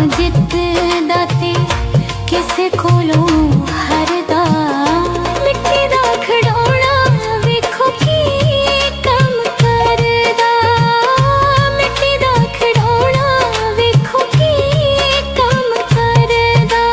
ਜਿੱਤਦਾ ਤੇ ਕਿਸੇ ਕੋਲੋਂ ਹਾਰਦਾ। ਮਿੱਟੀ ਦਾ ਖਿਡੌਣਾ ਵੇਖੋ ਕੀ ਕੰਮ ਕਰਦਾ। ਮਿੱਟੀ ਦਾ ਖਿਡੌਣਾ ਵੇਖੋ ਕੀ ਕੰਮ ਕਰਦਾ।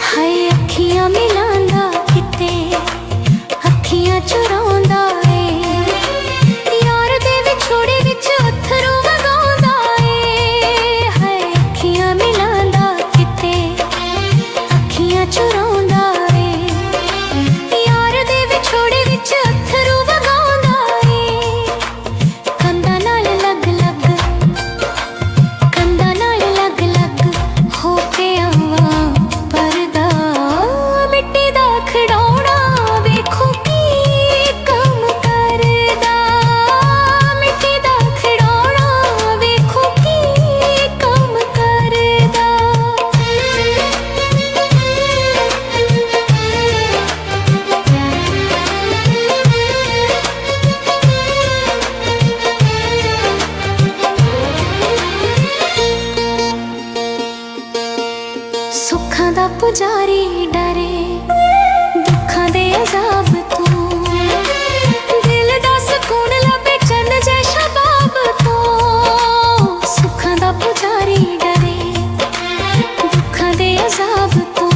ਹਾਏ ਅੱਖੀਆਂ ਮਿਲਾਂਦਾ ਕਿਤੇ ਅੱਖੀਆਂ ਚੁਰਾਉਂਦਾ ਏ। ਯਾਰ ਦੇ ਵਿਛੋੜੇ ਵਿੱਚ ਅੱਥਰੂ ਵਗਾਉਂਦਾ ਏ। ਹਾਏ ਅੱਖੀਆਂ ਮਿਲਾਂਦਾ ਕਿਤੇ ਅੱਖੀਆਂ ਚੁਰਾਉਂਦਾ ਏ। ਯਾਰ ਦੇ ਵਿਛੋੜੇ ਵਿੱਚ ਅੱਥਰੂ ਵਗਾਉਂਦਾ ਏ। ਕੰਧਾਂ ਨਾਲ ਲੱਗ ਲੱਗ ਕੰਧਾਂ ਨਾਲ ਲੱਗ ਲੱਗ ਹੋ ਕੇ ਆਵਾਂ ਪਰਦਾ। ਮਿੱਟੀ ਦਾ ਖਿਡੌਣਾ ਵੇਖੋ ਕੀ ਕੰਮ ਕਰਦਾ। ਮਿੱਟੀ ਦਾ ਖਿਡੌਣਾ ਵੇਖੋ ਕੀ ਕੰਮ ਕਰਦਾ। ਸੁੱਖਾਂ ਦਾ ਪੁਜਾਰੀ ਡਰੇ ਦੁੱਖਾਂ ਦੇ ਅਜ਼ਾਬ ਤੋਂ। ਦਿਲ ਦਾ ਸਕੂਨ ਲੱਭੇ ਚੰਨ ਜੈ ਸ਼ਬਾਬ ਤੋਂ। ਸੁੱਖਾਂ ਦਾ ਪੁਜਾਰੀ ਡਰੇ ਦੁੱਖਾਂ ਦੇ ਅਜ਼ਾਬ ਤੋਂ।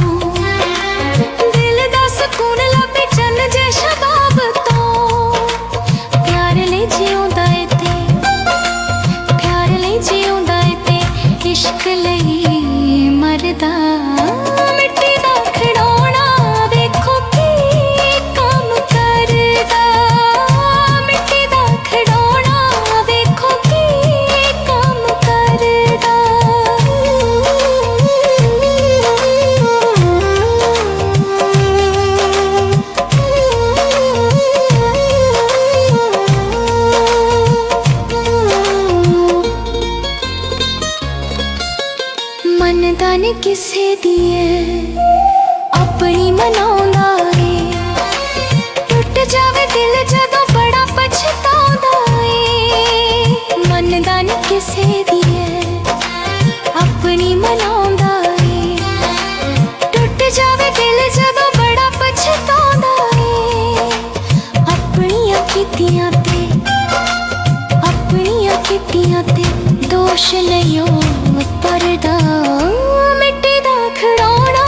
ਦਿਲ ਦਾ ਸਕੂਨ ਲੱਭੇ ਚੰਨ ਜੈ ਸ਼ਬਾਬ ਤੋਂ। ਪਿਆਰ ਲਈ ਜਿਉਂਦਾ ਏ ਤੇ ਪਿਆਰ ਲਈ ਜਿਉਂਦਾ ਏ ਤੇ ਇਸ਼ਕ ਲਈ ਮਰਦਾ। ਮਿੱਟੀ ਦਾ ਖਿਡੌਣਾ ਵੇਖੋ ਕੀ ਕੰਮ ਕਰਦਾ। ਮਿੱਟੀ ਦਾ ਖਿਡੌਣਾ ਵੇਖੋ ਕੀ ਕੰਮ ਕਰਦਾ। ਮੰਨਦਾ ਨੀ ਕਿਸੇ ਦੀ ਏ ਆਪਣੀ ਮਨਾਉਂਦਾ ਏ। ਟੁੱਟ ਜਾਵੇ ਦਿਲ ਜਦੋਂ ਬੜਾ ਪਛਤਾਉਂਦਾ ਏ। ਮੰਨਦਾ ਨੀ ਕਿਸੇ ਦੀ ਏ ਆਪਣੀ ਮਨਾਉਂਦਾ ਏ। ਟੁੱਟ ਜਾਵੇ ਦਿਲ ਜਦੋਂ ਬੜਾ ਪਛਤਾਉਂਦਾ ਏ। ਆਪਣੀਆਂ ਕੀਤੀਆਂ ਤੇ ਦੋਸ਼ ਨਹੀਂ ਉਹ ਪਰਦਾ। ਮਿੱਟੀ ਦਾ ਖਿਡੌਣਾ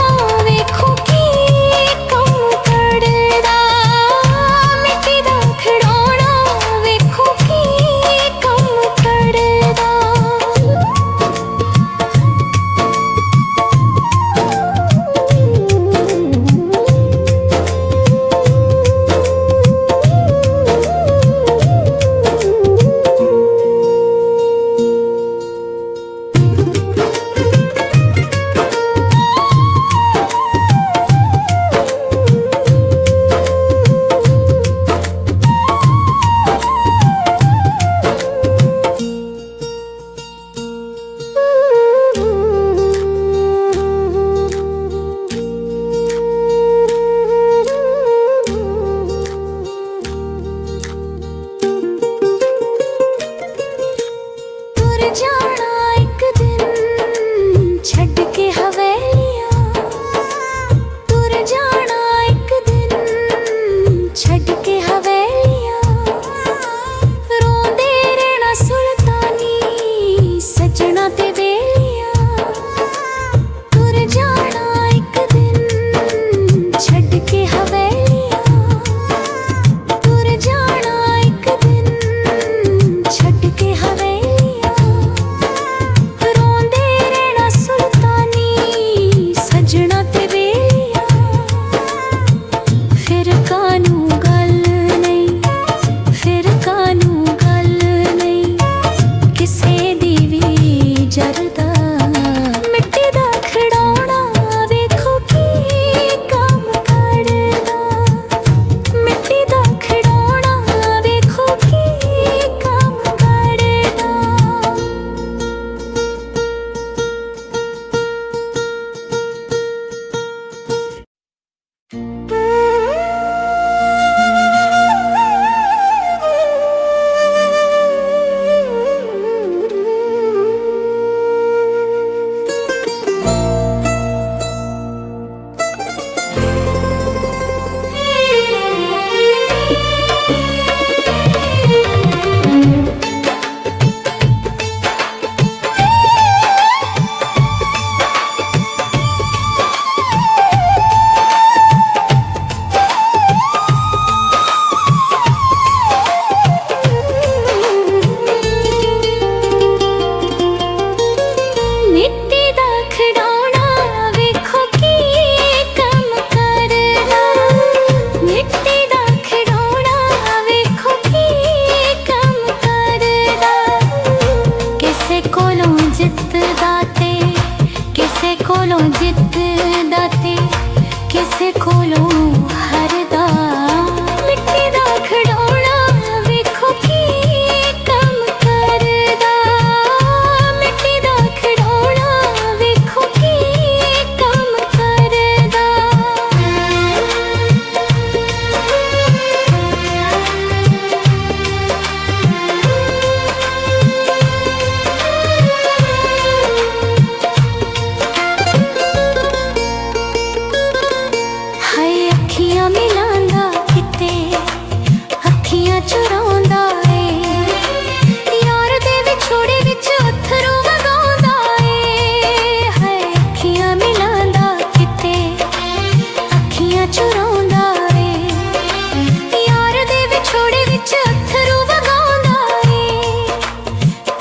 ਖੁਸ਼ੀਆਂ ਚੁਰਾਉਂਦਾ ਏ ਯਾਰ ਦੇ ਵਿਛੋੜੇ ਵਿੱਚ ਅੱਥਰੂ ਵਗਾਉਂਦਾ ਏ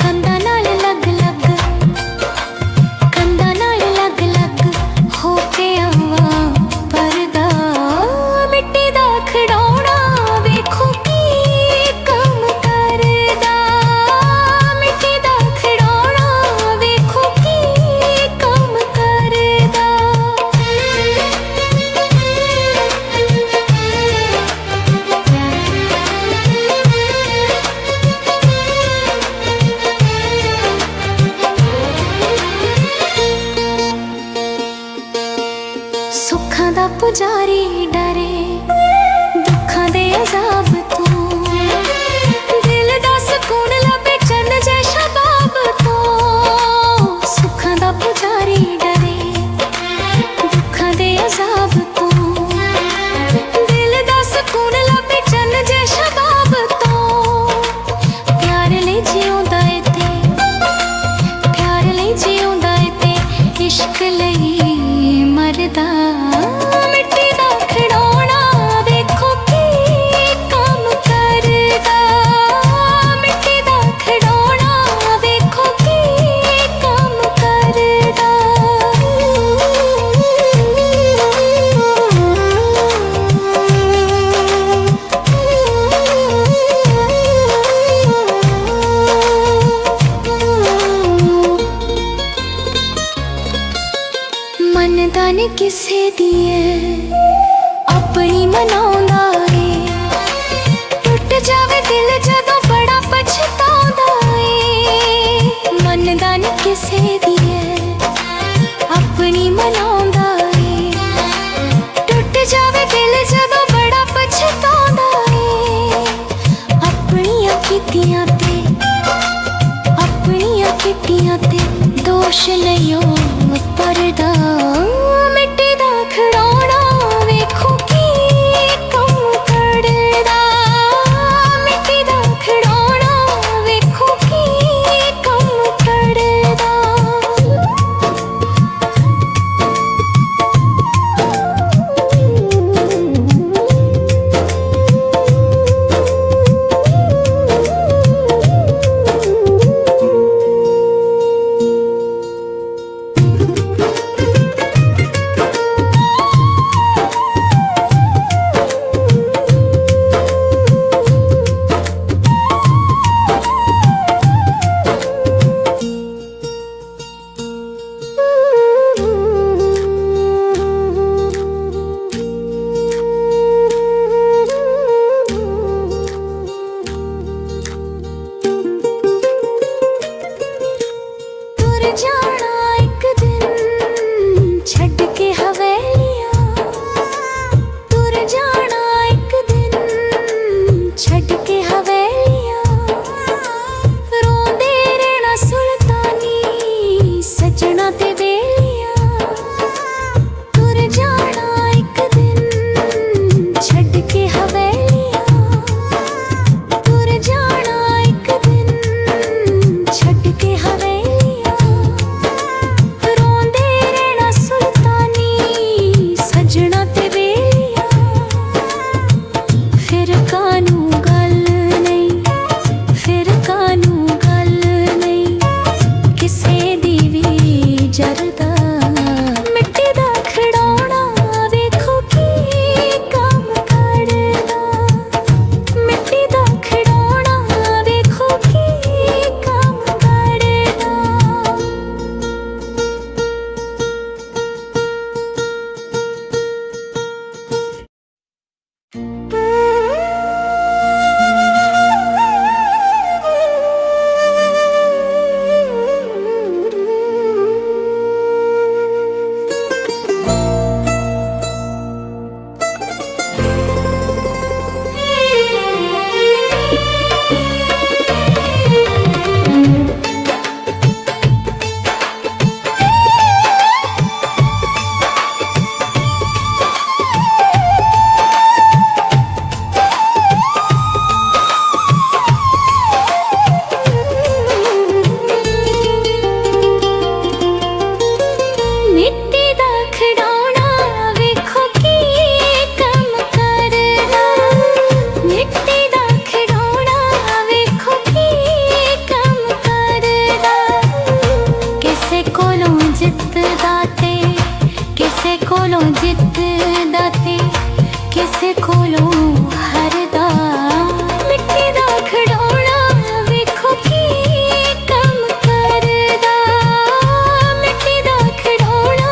ਕੰਧਾਂ ਨਾਲ ਲੱਗ ਲੱਗ ਕੰਧਾਂ ਨਾਲ ਲੱਗ ਲੱਗ ਹੋ ਕੇ ਆਵਾਂ ਪਰਦਾ ਮਿੱਟੀ ਦਾ ਖਿਡੌਣਾ ਵੇਖੋ ਕੀ ਕੰਮ ਕਰਦਾ ਮਿੱਟੀ ਦਾ ਖਿਡੌਣਾ ਵੇਖੋ ਕੀ ਕੰਮ ਕਰਦਾ ਸੁੱਖਾਂ ਦਾ ਪੁਜਾਰੀ ਡਰੇ ਦੁੱਖਾਂ ਦੇ ਅਜ਼ਾਬ ਤੋਂ ਦਿਲ ਦਾ ਸਕੂਨ ਲੱਭੇ ਚੰਨ ਜੇ ਸ਼ਬਾਬ ਤੋਂ ਸੁੱਖਾਂ ਦਾ ਪੁਜਾਰੀ ਡਰੇ ਦੁੱਖਾਂ ਦੇ ਅਜ਼ਾਬ ਤੋਂ ਦਿਲ ਦਾ ਸਕੂਨ ਲੱਭੇ ਚੰਨ ਜੇ ਸ਼ਬਾਬ ਤੋਂ ਪਿਆਰ ਲਈ ਜਿਉਂਦਾ ਏ ਤੇ ਪਿਆਰ ਲਈ ਜਿਉਂਦਾ ਏ ਤੇ ਇਸ਼ਕ ਲਈ ਮਰਦਾ ਮਿੱਟੀ ਦਾ ਖਿਡੌਣਾ ਵੇਖੋ ਕੀ ਕੰਮ ਕਰਦਾ ਮਿੱਟੀ ਦਾ ਖਿਡੌਣਾ ਵੇਖੋ ਕੀ ਕੰਮ ਕਰਦਾ ਮੰਨਦਾ ਨੀ ਕਿਸੇ ਦੀ ਏ ਆਪਣੀ ਮਨਾਉਂਦਾ ਏ ਟੁੱਟ ਜਾਵੇ ਦਿਲ ਜਦੋਂ ਬੜਾ ਪਛਤਾਉਂਦਾ ਏ ਮੰਨਦਾ ਨੀ ਕਿਸੇ ਦੀ ਏ ਆਪਣੀ ਮਨਾਉਂਦਾ ਏ ਟੁੱਟ ਜਾਵੇ ਦਿਲ ਜਦੋਂ ਬੜਾ ਪਛਤਾਉਂਦਾ ਏ ਆਪਣੀਆਂ ਕੀਤੀਆਂ ਤੇ ਦੋਸ਼ ਨਹੀਂ ਉਹ ਪਰਦਾ ਮਿੱਟੀ ਦਾ ਖਿਡੌਣਾ ਵੇਖੋ ਕੀ ਕੰਮ ਕਰਦਾ करदा ते किसे कोलों हरदा मिट्टी दा खड़ौना वेखो की कम करदा मिट्टी दा खड़ौना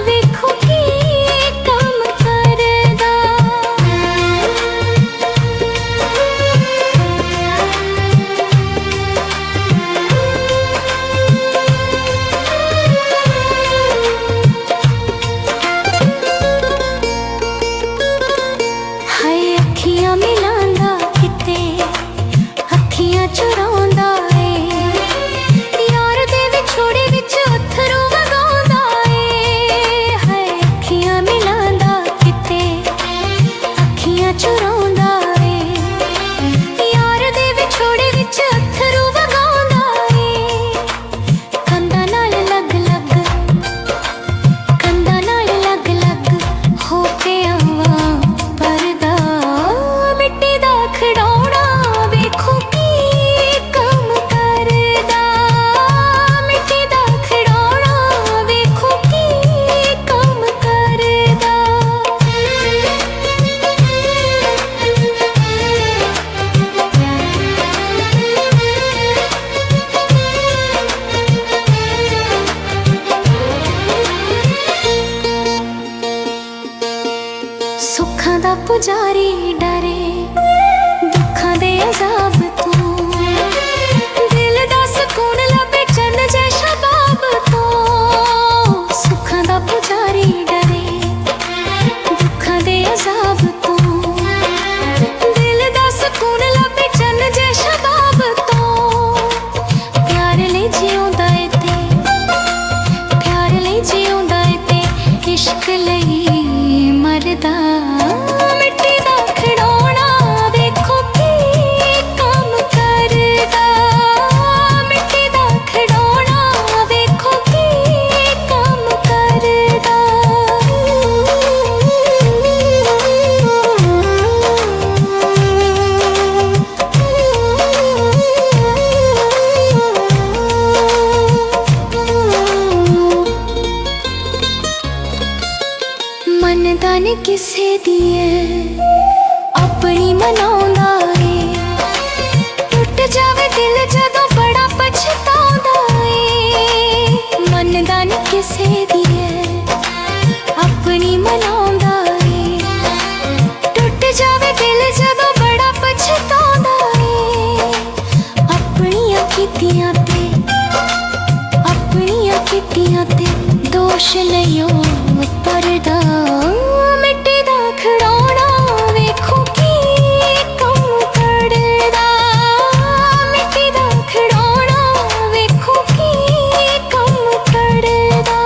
वेखो की कम करदा हाय अखियां मिलांदा किते अखियां चुरांदा ए यार दे विछोड़े विच अथरू वगांदा ए हाय अखियां मिलांदा किते अखियां चुरांदा ए यार दे विछोड़े विच अथरू वगांदा ए कंधां नाल लग लग कंधां नाल लग लग हो के आवां परदा मिट्टी दा खड़ौना वेखो की कम करदा मिट्टी दा खड़ौना वेखो की कम करदा सुखां दा पुजारी डरे दुखां दे अजाब तो दिल दा सुकून लभे चन्न जै शबाब तो सुखां दा पुजारी डरे दुखां दे अजाब तो दिल दा सुकून लभे चन्न जै शबाब तो प्यार ले जिउंदा ए ते प्यार ले जिउंदा ए ते इश्क लई मरदा मिट्टी दा खड़ौना वेखो की कम करदा मिट्टी दा खड़ौना वेखो की कम करदा मनदा नी किसे दी ऐ अपनी मनाउंदा ए टुट जावे दिल जदों बड़ा पछताउंदा ए मनदा नी किसे दी ऐ अपनी मनाउंदा ए टुट जावे दिल जदों बड़ा पछताउंदा ए अपनियां कीतियां ते दोष नहीं ओ परदा मिट्टी दा खड़ौना वेखो की कम करदा मिट्टी दा खड़ौना वेखो की कम करदा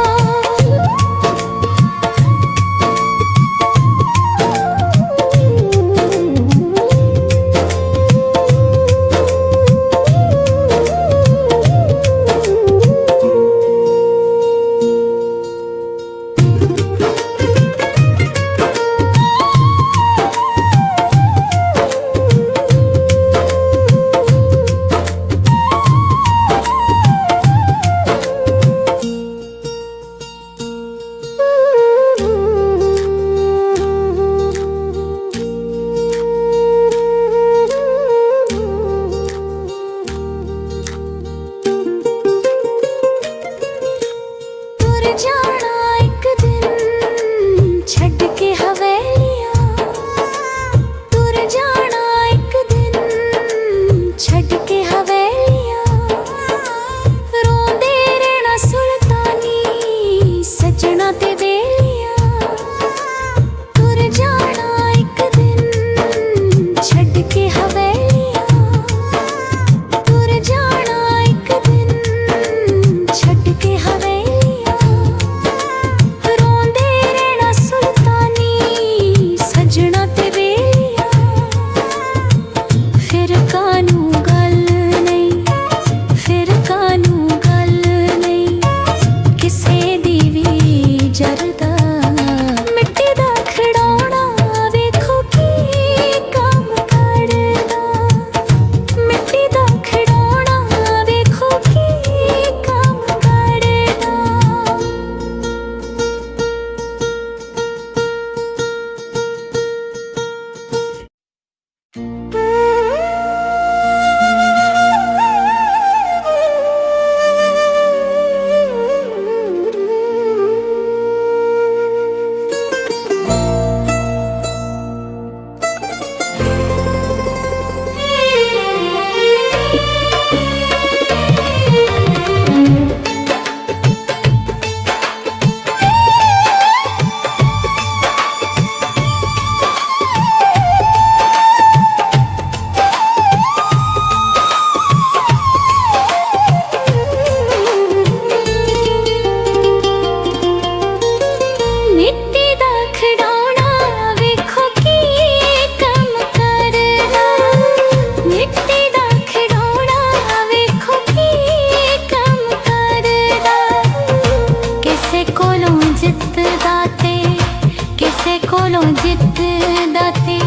कोलों जितदा ते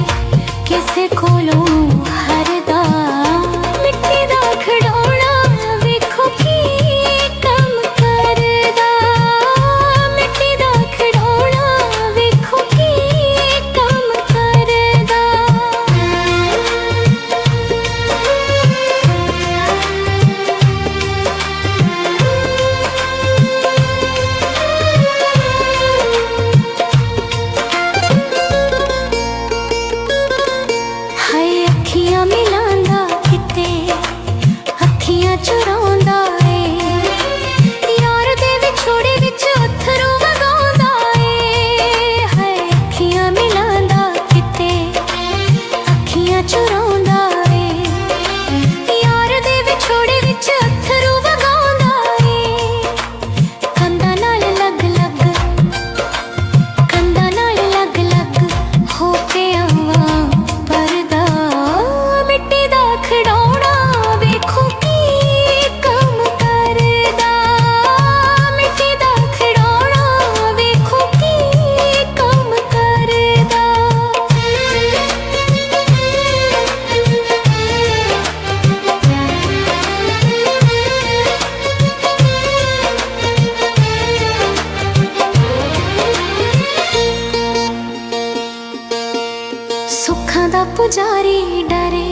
किसे कोलों हारदा मिट्टी दा खड़ौना वेखो की कम करदा मिट्टी दा खड़ौना वेखो की कम करदा हाय अखियां मिलांदा किते अखियां चुरांदा ए यार दे विछोड़े विच अथरू वगांदा ए हाय अखियां मिलांदा किते अखियां चुरांदा ए यार दे विछोड़े विच अथरू वगांदा ए कंधां नाल लग लग कंधां नाल लग लग हो के आवां परदा मिट्टी दा खड़ौना वेखो की कम करदा मिट्टी दा खड़ौना वेखो की कम करदा सुखां दा पुजारी डरे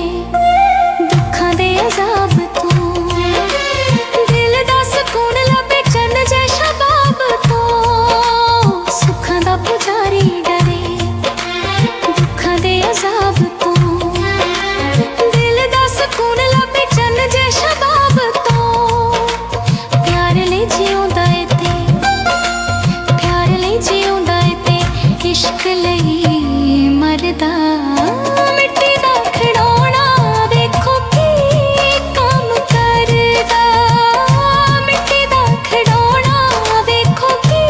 दुखां दे अजाब तो दिल दा सुकून लभे चन्न जै शबाब तो सुखां दा पुजारी डरे दुखां दे अजाब तो दिल दा सुकून लभे चन्न जै शबाब तो प्यार ले जिउंदा ए ते प्यार ले जिउंदा ए ते इश्क लई मरदा मिट्टी दा खड़ौना वेखो की कम करदा मिट्टी दा खड़ौना वेखो की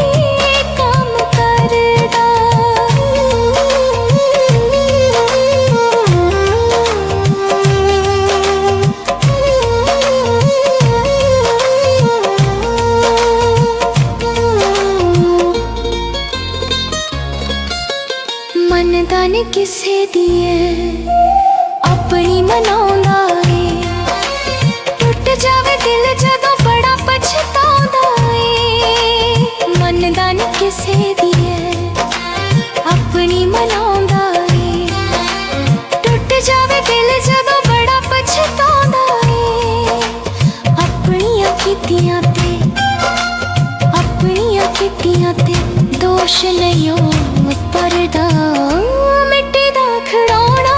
कम करदा मनदा नी किसे दिए अपनी मनाउंदा ए टुट जावे दिल जदों बड़ा पछताउंदा ए मनदा नी किसे दिए अपनी मनाउंदा ए टुट जावे दिल जदों बड़ा पछताउंदा ए अपनियां कीतियां ते दोष नहीं ओ परदा मिट्टी दा खड़ौना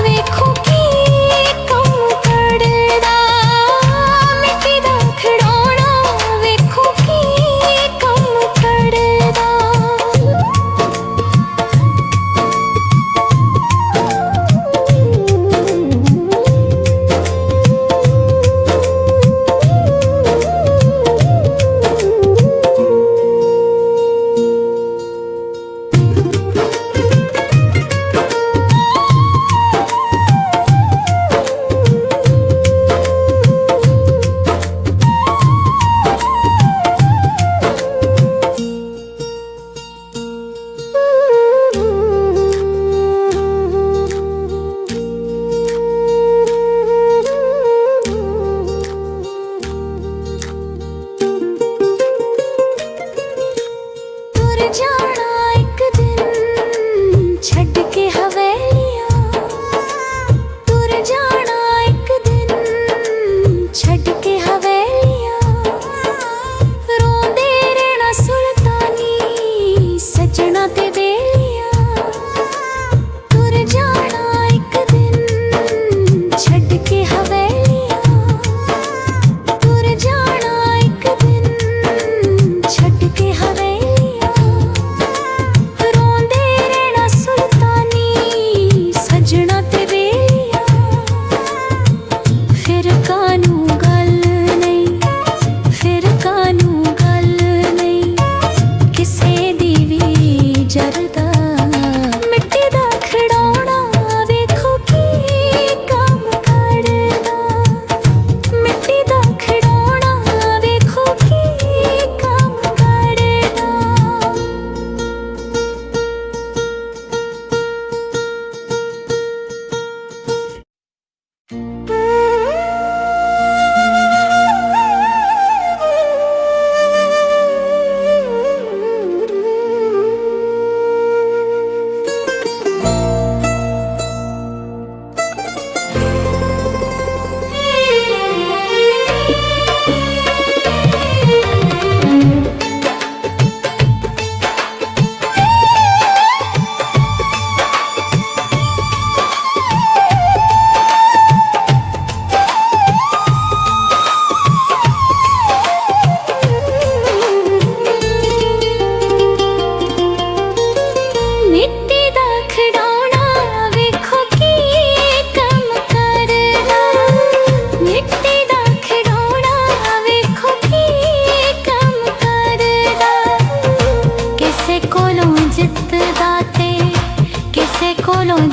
वेखो की कम करदा मिट्टी दा खड़ौना वेखो की कम करदा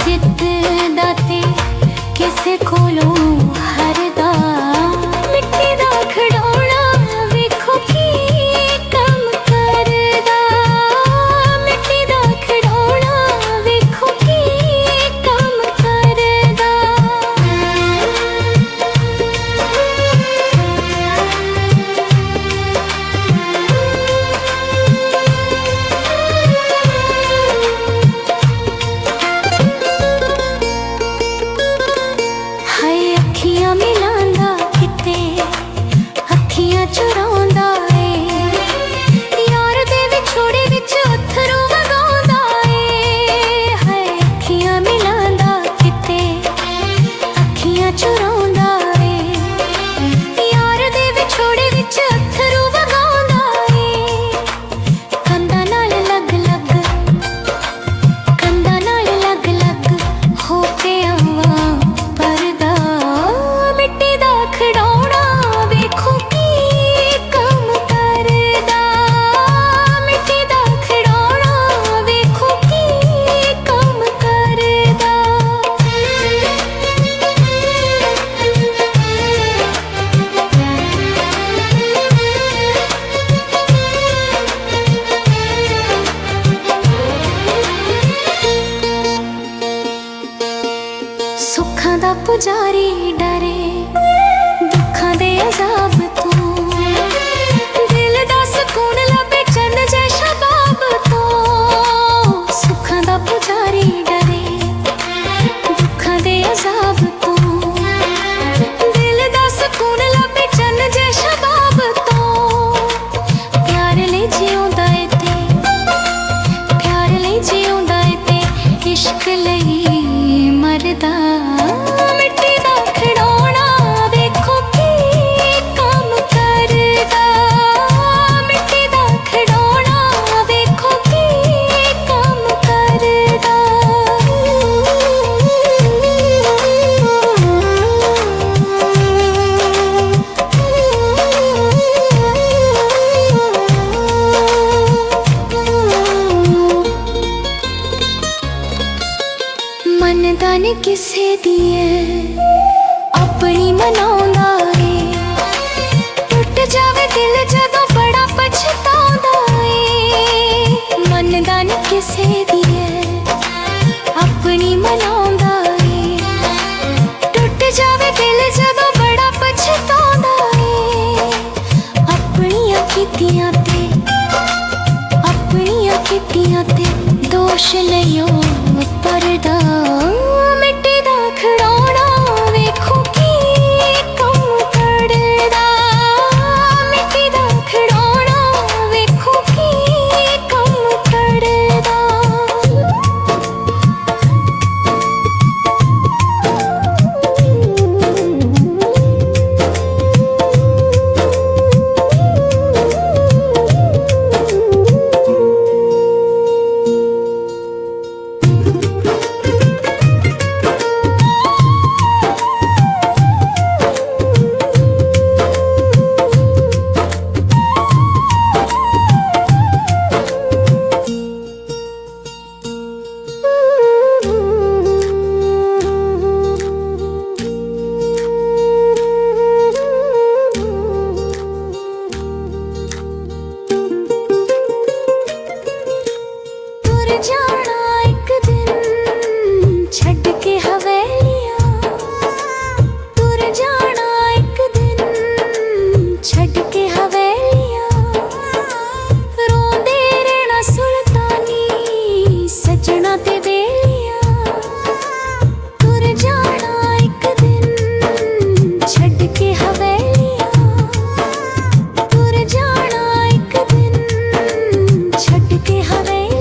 ਜਿੱਤਦਾ ਤੇ ਕਿਸੇ ਕੋਲੋਂ ਹਾਰਦਾ ਮਿੱਟੀ ਦਾ ਖਿਡੌਣਾ ਵੇਖੋ ਕੀ ਕੰਮ ਕਰਦਾ ਮਿੱਟੀ ਦਾ ਖਿਡੌਣਾ ਵੇਖੋ ਕੀ ਕੰਮ ਕਰਦਾ ਹਾਏ ਅੱਖੀਆਂ ਮਿਲਾਂਦਾ ਕਿਤੇ ਅੱਖੀਆਂ ਚੁਰਾਉਂਦਾ ਏ ਯਾਰ ਦੇ ਵਿਛੋੜੇ ਵਿੱਚ ਅੱਥਰੂ ਵਗਾਉਂਦਾ ਏ ਹਾਏ ਅੱਖੀਆਂ ਮਿਲਾਂਦਾ ਕਿਤੇ ਅੱਖੀਆਂ ਚੁਰਾਉਂਦਾ ਏ ਯਾਰ ਦੇ ਵਿਛੋੜੇ ਵਿੱਚ ਅੱਥਰੂ ਵਗਾਉਂਦਾ ਏ ਕੰਧਾਂ ਨਾਲ ਲੱਗ ਹੋ ਕੇ ਆਵਾਂ ਪਰਦਾ ਮਿੱਟੀ ਦਾ ਖਿਡੌਣਾ ਵੇਖੋ ਕੀ ਕੰਮ ਕਰਦਾ ਮਿੱਟੀ ਦਾ ਖਿਡੌਣਾ ਵੇਖੋ ਕੀ ਕੰਮ ਕਰਦਾ ਸੁੱਖਾਂ ਦਾ ਪੁਜਾਰੀ ਡਰੇ ਦੁੱਖਾਂ ਦੇ ਅਜ਼ਾਬ ਤੋਂ ਦਿਲ ਦਾ ਸਕੂਨ ਲੱਭੇ ਚੰਨ ਜੈ ਸ਼ਬਾਬ ਤੋਂ ਸੁੱਖਾਂ ਦਾ ਪੁਜਾਰੀ ਡਰੇ ਦੁੱਖਾਂ ਦੇ ਅਜ਼ਾਬ ਤੋਂ ਦਿਲ ਦਾ ਸਕੂਨ ਲੱਭੇ ਚੰਨ ਜੈ ਸ਼ਬਾਬ ਤੋਂ ਪਿਆਰ ਲਈ ਜਿਉਂਦਾ ਏ ਤੇ ਇਸ਼ਕ ਲਈ ਮਰਦਾ ਮਿੱਟੀ ਦਾ ਖਿਡੌਣਾ ਵੇਖੋ ਕੀ ਕੰਮ ਕਰਦਾ ਮਿੱਟੀ ਦਾ ਖਿਡੌਣਾ ਵੇਖੋ ਕੀ ਕੰਮ ਕਰਦਾ ਮੰਨਦਾ ਨੀ ਕਿਸੇ ਦੀ ਏ ਆਪਣੀ ਮਨਾਉਂਦਾ ਏ ਟੁੱਟ ਜਾਵੇ ਦਿਲ ਜਦੋਂ ਬੜਾ ਪਛਤਾਉਂਦਾ ਏ ਮੰਨਦਾ ਨੀ ਕਿਸੇ ਦੀ ਏ ਆਪਣੀ ਮਨਾਉਂਦਾ ਏ ਟੁੱਟ ਜਾਵੇ ਦਿਲ ਜਦੋਂ ਬੜਾ ਪਛਤਾਉਂਦਾ ਏ ਆਪਣੀਆਂ ਕੀਤੀਆਂ ਤੇ ਦੋਸ਼ ਨਹੀਂ ਓ ਪਰਦਾ ਮਿੱਟੀ ਦਾ ਖਿਡੌਣਾ ਵੇਖੋ ਕੀ ਕੰਮ ਕਰਦਾ ਮਿੱਟੀ ਦਾ ਖਿਡੌਣਾ ਵੇਖੋ ਕੀ ਕੰਮ ਕਰਦਾ ਜਾਣਾ ਇੱਕ ਦਿਨ ਛੱਡ ਕੇ ਹਵੇਲੀਆਂ ਤੁਰ ਜਾਣਾ ਇੱਕ ਦਿਨ ਛੱਡ ਕੇ ਹਵੇਲੀਆਂ ਰੋਂਦੇ ਰਹਿਣਾ ਸੁਲਤਾਨੀ ਸੱਜਣਾ ਤੇ ਬੇਲੀਆਂ ਤੁਰ ਜਾਣਾ ਇੱਕ ਦਿਨ ਛੱਡ ਕੇ ਹਵੇਲੀਆਂ ਤੁਰ ਜਾਣਾ ਇੱਕ ਦਿਨ ਛੱਡ ਕੇ ਹਵੇਲੀਆਂ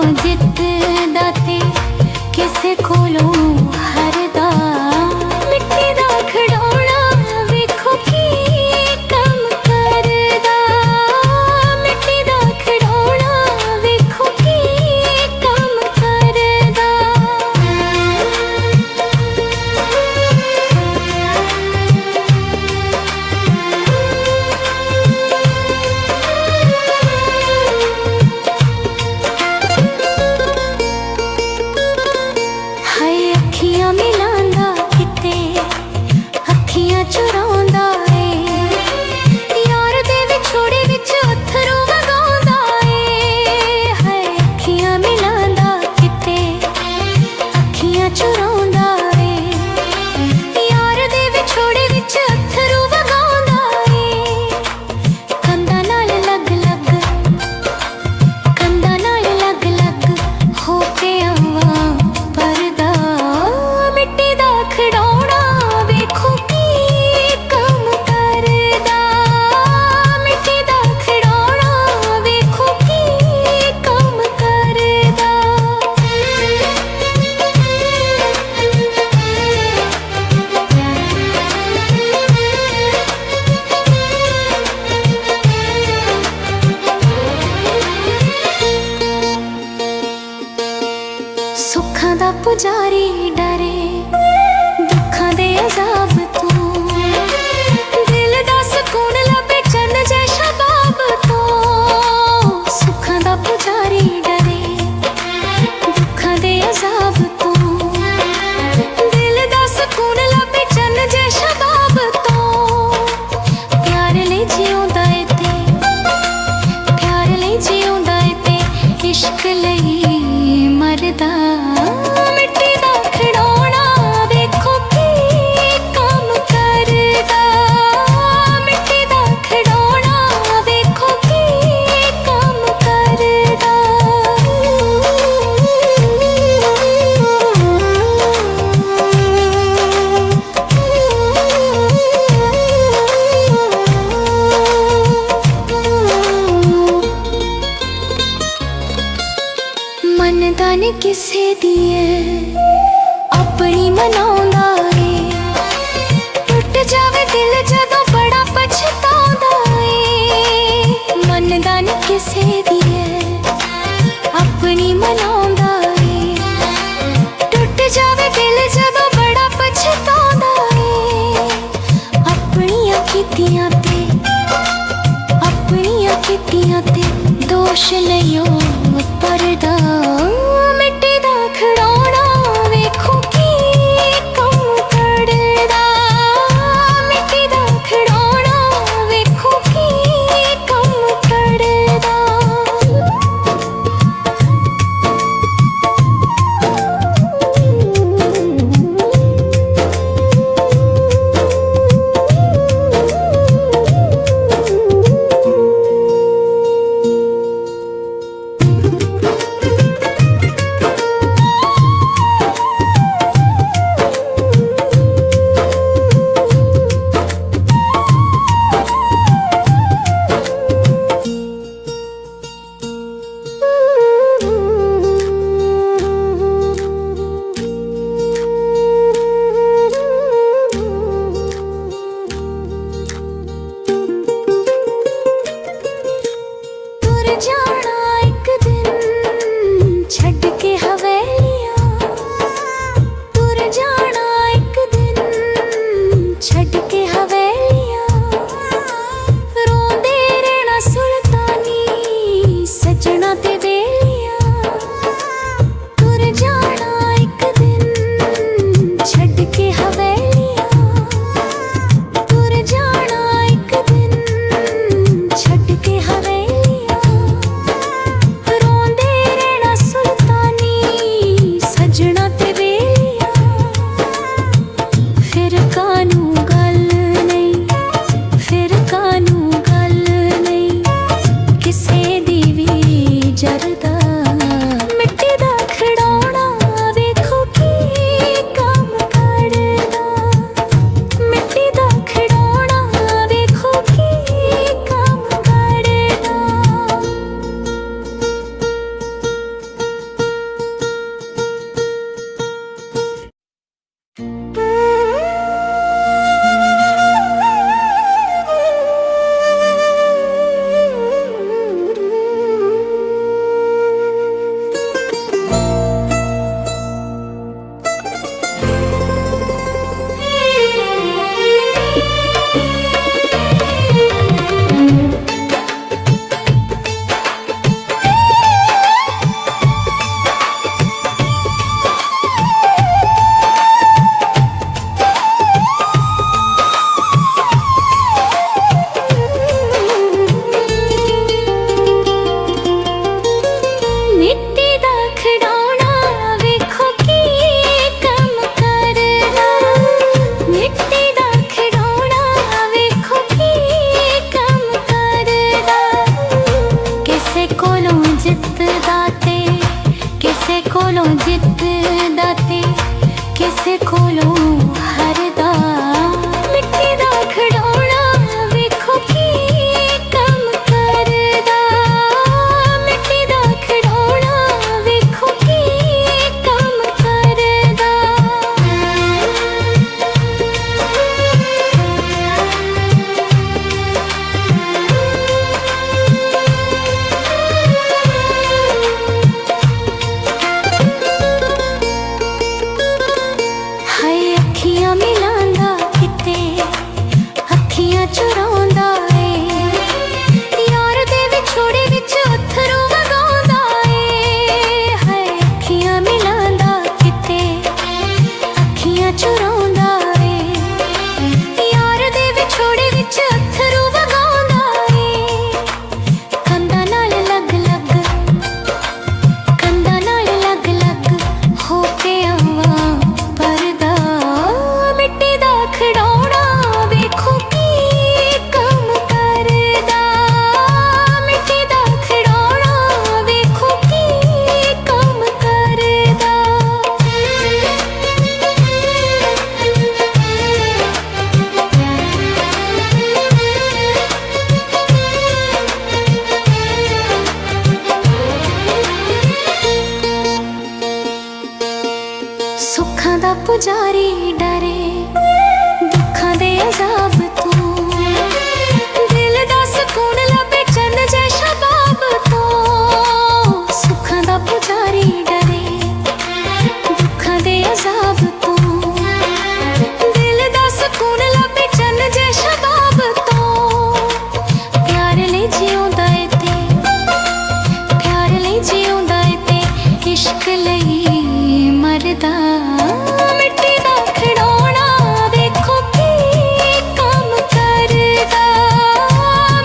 कोलों जितदा ते किसे कोलों हारदा मिट्टी दा खड़ौना वेखो की कम करदा मिट्टी दा खड़ौना वेखो की कम करदा हाय अखियां मिलांदा किते अखियां चुरांदा ए यार दे विछोड़े विच अथरू वगांदा ए हाय अखियां मिलांदा किते अखियां चुरांदा ए यार दे विछोड़े विच अथरू वगांदा ए कंधां नाल लग लग कंधां नाल लग लग हो के आवां परदा मिट्टी दा खड़ौना वेखो की कम करदा मिट्टी दा खड़ौना वेखो की कम करदा सुखां दा पुजारी डरे दुखां दे अजाब तो दिल दा सुकून लभे चंद जै शबाब तो सुखां दा पुजारी डरे दुखां दे अजाब तो दिल दा सुकून लभे चंद जै शबाब तो प्यार ले जिउंदा ए ते प्यार ले जिउंदा ए ते इश्क लई मरदा मिट्टी दा खड़ौना वेखो की कम करदा मिट्टी दा खड़ौना वेखो की कम करदा मनदा नी किसे दी ऐ अपनी मनाउंदा ए टुट जावे दिल जदों बड़ा पछताउंदा ए मनदा नी किसे दी ऐ अपनी मनाउंदा ए टुट जावे दिल जदों बड़ा पछताउंदा ए अपनियां कीतियां ते दोष नहीं ओ परदा मिट्टी दा खड़ौना वेखो की कम करदा मिट्टी दा खड़ौना वेखो की कम करदा जाना एक दिन छड़ के हवेलियां तुर जाना एक दिन छड़ के हवेलियां रोंदे रहना सुल्तानी सजना ते बेलियां तुर जाना एक दिन छड़ के हवेलियां तुर जाना एक दिन छड़ के हवेलियां ਜਿੱਤਦਾ ਤੇ ਕਿਸੇ ਕੋਲੋਂ ਹਾਰਦਾ ਮਿੱਟੀ ਦਾ ਖਿਡੌਣਾ ਵੇਖੋ ਕੀ ਕੰਮ ਕਰਦਾ ਮਿੱਟੀ ਦਾ ਖਿਡੌਣਾ ਵੇਖੋ ਕੀ ਕੰਮ ਕਰਦਾ ਹਾਏ ਅੱਖੀਆਂ ਮਿਲਾਂਦਾ ਕਿਤੇ ਅੱਖੀਆਂ ਚੁਰਾਉਂਦਾ ਏ ਯਾਰ ਦੇ ਵਿਛੋੜੇ ਵਿੱਚ ਅੱਥਰੂ ਵਗਾਉਂਦਾ ਏ ਹਾਏ ਅੱਖੀਆਂ ਮਿਲਾਂਦਾ ਕਿਤੇ ਅੱਖੀਆਂ ਚੁਰਾਉਂਦਾ ਏ ਯਾਰ ਦੇ ਵਿਛੋੜੇ ਵਿੱਚ ਅੱਥਰੂ ਵਗਾਉਂਦਾ ਏ ਕੰਧਾਂ ਨਾਲ ਲੱਗ-ਲੱਗ ਕੰਧਾਂ ਨਾਲ ਲੱਗ-ਲੱਗ ਹੋ ਕੇ ਆਵਾਂ ਪਰਦਾ ਮਿੱਟੀ ਦਾ ਖਿਡੌਣਾ ਵੇਖੋ ਕੀ ਕੰਮ ਕਰਦਾ ਮਿੱਟੀ ਦਾ ਖਿਡੌਣਾ ਵੇਖੋ ਕੀ ਕੰਮ ਕਰਦਾ ਸੁੱਖਾਂ ਦਾ ਪੁਜਾਰੀ ਡਰੇ ਦੁੱਖਾਂ ਦੇ ਅਜ਼ਾਬ ਤੋਂ ਦਿਲ ਦਾ ਸਕੂਨ ਲੱਭੇ ਚੰਨ ਜੈ ਸ਼ਬਾਬ ਤੋਂ ਸੁੱਖਾਂ ਦਾ ਪੁਜਾਰੀ ਡਰੇ ਦੁੱਖਾਂ ਦੇ ਅਜ਼ਾਬ ਤੋਂ ਦਿਲ ਦਾ ਸਕੂਨ ਲੱਭੇ ਚੰਨ ਜੈ ਸ਼ਬਾਬ ਤੋਂ ਪਿਆਰ ਲਈ ਜਿਉਂਦਾ ਏ ਤੇ ਪਿਆਰ ਲਈ ਜਿਉਂਦਾ ਏ ਤੇ ਇਸ਼ਕ ਲਈ ਮਰਦਾ ਮਿੱਟੀ ਦਾ ਖਿਡੌਣਾ ਵੇਖੋ ਕੀ ਕੰਮ ਕਰਦਾ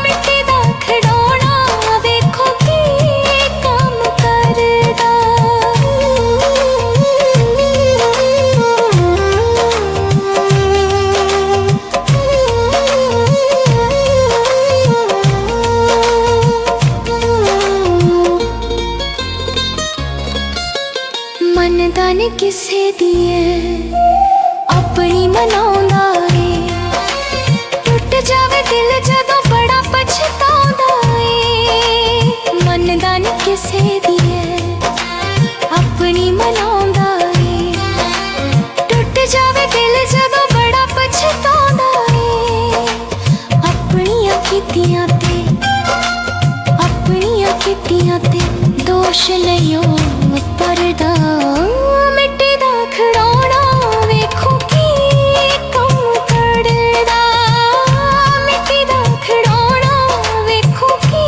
ਮਿੱਟੀ ਦਾ ਖਿਡੌਣਾ ਵੇਖੋ ਕੀ ਕੰਮ ਕਰਦਾ ਮੰਨਦਾ ਨੀ ਕਿਸੇ ਦੀ ਏ ਆਪਣੀ ਮਨਾਉਂਦਾ ਏ ਟੁੱਟ ਜਾਵੇ ਦਿਲ ਜਦੋਂ ਬੜਾ ਪਛਤਾਉਂਦਾ ਏ ਮੰਨਦਾ ਨੀ ਕਿਸੇ ਦੀ ਏ ਆਪਣੀ ਮਨਾਉਂਦਾ ਏ ਟੁੱਟ ਜਾਵੇ ਦਿਲ ਜਦੋਂ ਬੜਾ ਪਛਤਾਉਂਦਾ ਏ ਆਪਣੀਆਂ ਕੀਤੀਆਂ ਤੇ ਦੋਸ਼ ਨਹੀਂ ਉਹ ਪਰਦਾ ਮਿੱਟੀ ਦਾ ਖਿਡੌਣਾ ਵੇਖੋ ਕੀ ਕੰਮ ਕਰਦਾ ਮਿੱਟੀ ਦਾ ਖਿਡੌਣਾ ਵੇਖੋ ਕੀ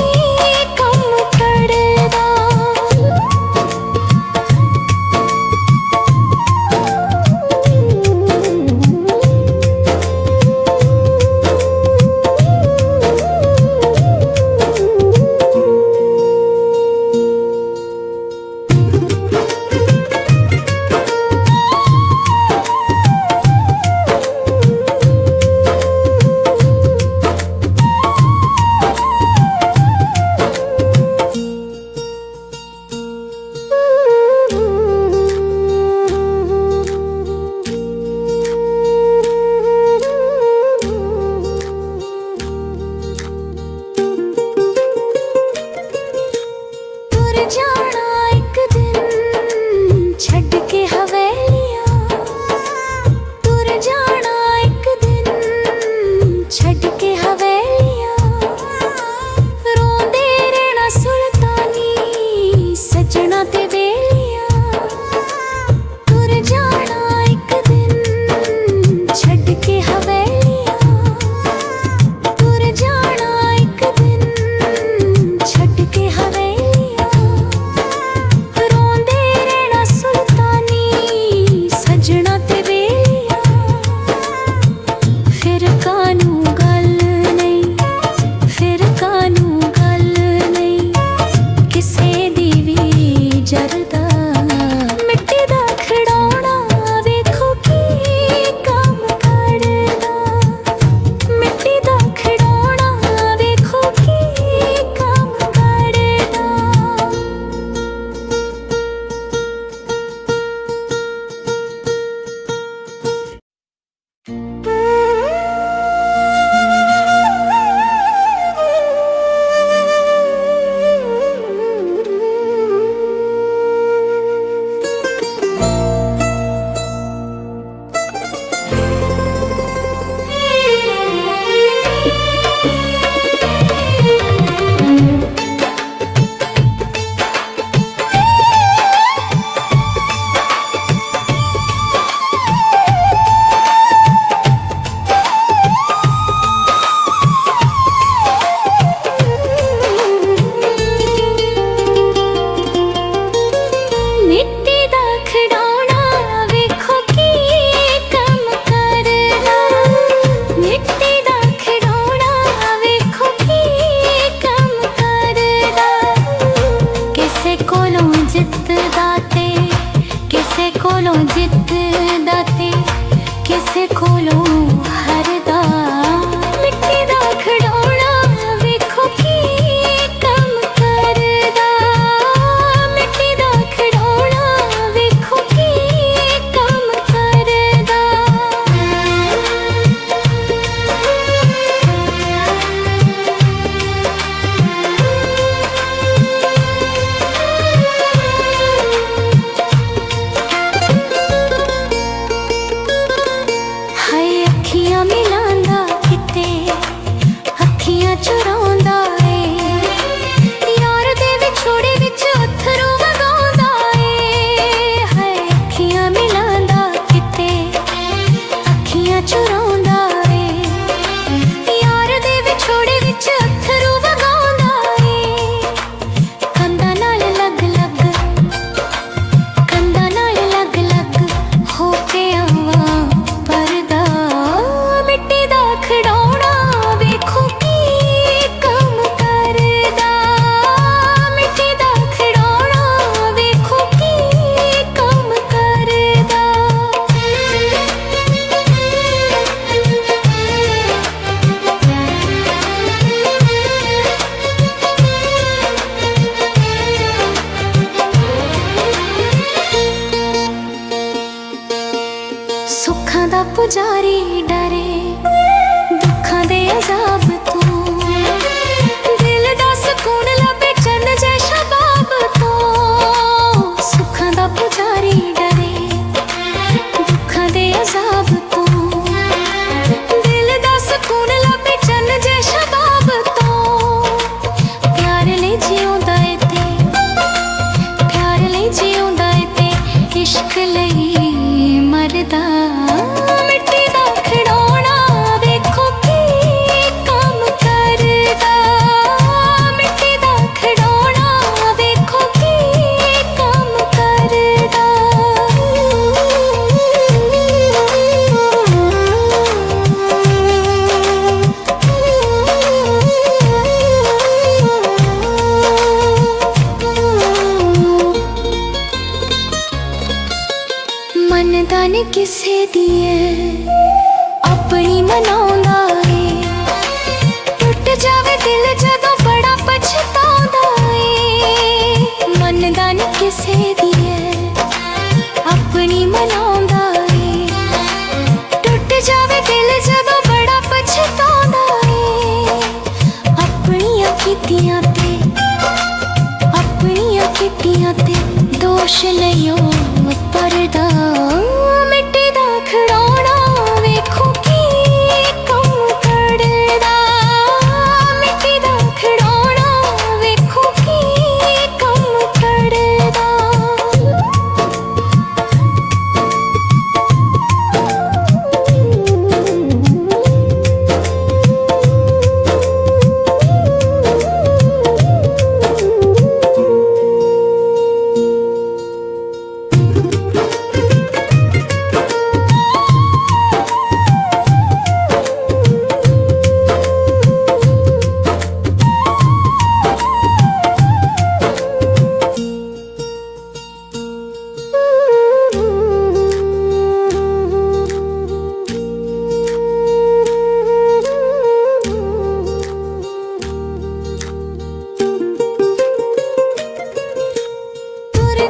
ਕੰਮ ਕਰਦਾ ਜਾਣਾ ਇੱਕ ਦਿਨ ਛੱਡ ਕੇ ਹਵੇਲੀਆਂ ਤੁਰ ਜਾਣਾ ਇੱਕ ਦਿਨ ਛੱਡ ਕੇ ਹਵੇਲੀਆਂ ਰੋਂਦੇ ਰਹਿਣਾ ਸੁਲਤਾਨੀ ਸੱਜਣਾ ਤੇ ਵੇਲੀਆਂ ਤੁਰ ਜਾਣਾ ਇੱਕ ਦਿਨ ਛੱਡ ਕੇ ਹਵੇਲੀਆਂ ਤੁਰ ਜਾਣਾ ਇੱਕ ਦਿਨ ਛੱਡ ਕੇ ਹਵੇਲੀਆਂ ਕਿਸੇ ਕੋਲੋਂ ਹਰਦਾ ਮਿੱਟੀ ਦਾ ਖਿਡੌਣਾ ਵੇਖੋ ਕੀ ਕੰਮ ਕਰਦਾ ਮਿੱਟੀ ਦਾ ਖਿਡੌਣਾ ਵੇਖੋ ਕੀ ਕੰਮ ਕਰਦਾ ਹਾਏ ਅੱਖੀਆਂ ਮਿਲਾਂਦਾ ਕਿਤੇ ਅੱਖੀਆਂ ਚੁਰਾਉਂਦਾ ਏ ਯਾਰ ਦੇ ਵਿਛੋੜੇ ਵਿੱਚ ਅੱਥਰੂ ਵਗਾਉਂਦਾ ਏ ਹਾਏ ਅੱਖੀਆਂ ਮਿਲਾਂਦਾ ਕਿਤੇ ਅੱਖੀਆਂ ਚੁਰਾਉਂਦਾ ਏ ਯਾਰ ਦੇ ਵਿਛੋੜੇ ਵਿੱਚ ਅੱਥਰੂ ਵਗਾਉਂਦਾ ਏ ਕੰਧਾਂ ਨਾਲ ਲੱਗ ਲੱਗ ਕੰਧਾਂ ਨਾਲ ਲੱਗ ਲੱਗ ਹੋ ਕੇ ਆਵਾਂ ਪਰਦਾ ਮਿੱਟੀ ਦਾ ਖਿਡੌਣਾ ਵੇਖੋ ਕੀ ਕੰਮ ਕਰਦਾ ਮਿੱਟੀ ਦਾ ਖਿਡੌਣਾ ਵੇਖੋ ਕੀ ਕੰਮ ਕਰਦਾ ਸੁੱਖਾਂ ਦਾ ਪੁਜਾਰੀ ਡਰੇ ਦੁੱਖਾਂ ਦੇ ਅਜ਼ਾਬ ਤੋਂ ਦਿਲ ਦਾ ਸਕੂਨ ਲੱਭੇ ਚੰਨ ਜੈ ਸ਼ਬਾਬ ਤੋਂ ਸੁੱਖਾਂ ਦਾ ਪੁਜਾਰੀ ਡਰੇ ਦੁੱਖਾਂ ਦੇ ਅਜ਼ਾਬ ਤੋਂ ਦਿਲ ਦਾ ਸਕੂਨ ਲੱਭੇ ਚੰਨ ਜੈ ਸ਼ਬਾਬ ਤੋਂ ਪਿਆਰ ਲਈ ਜਿਉਂਦਾ ਏ ਤੇ ਪਿਆਰ ਲਈ ਜਿਉਂਦਾ ਏ ਤੇ ਇਸ਼ਕ ਲਈ ਮਰਦਾ ਮਿੱਟੀ ਦਾ ਖਿਡੌਣਾ ਵੇਖੋ ਕੀ ਕੰਮ ਕਰਦਾ ਮਿੱਟੀ ਦਾ ਖਿਡੌਣਾ ਵੇਖੋ ਕੀ ਕੰਮ ਕਰਦਾ ਮੰਨਦਾ ਨੀ ਕਿਸੇ ਦੀ ਏ ਆਪਣੀ ਮਨਾਉਂਦਾ ਏ ਟੁੱਟ ਜਾਵੇ ਦਿਲ ਜਦੋਂ ਬੜਾ ਪਛਤਾਉਂਦਾ ਏ ਮੰਨਦਾ ਨੀ ਕਿਸੇ ਦੀ ਏ ਆਪਣੀ ਮਨਾਉਂਦਾ ਏ ਟੁੱਟ ਜਾਵੇ ਦਿਲ ਜਦੋਂ ਬੜਾ ਪਛਤਾਉਂਦਾ ਏ ਆਪਣੀਆਂ ਕੀਤੀਆਂ ਤੇ ਦੋਸ਼ ਨਹੀਂ ਉਹ ਪਰਦਾ ਮਿੱਟੀ ਦਾ ਖਿਡੌਣਾ ਵੇਖੋ ਕੀ ਕੰਮ ਕਰਦਾ ਮਿੱਟੀ ਦਾ ਖਿਡੌਣਾ ਵੇਖੋ ਕੀ ਕੰਮ ਕਰਦਾ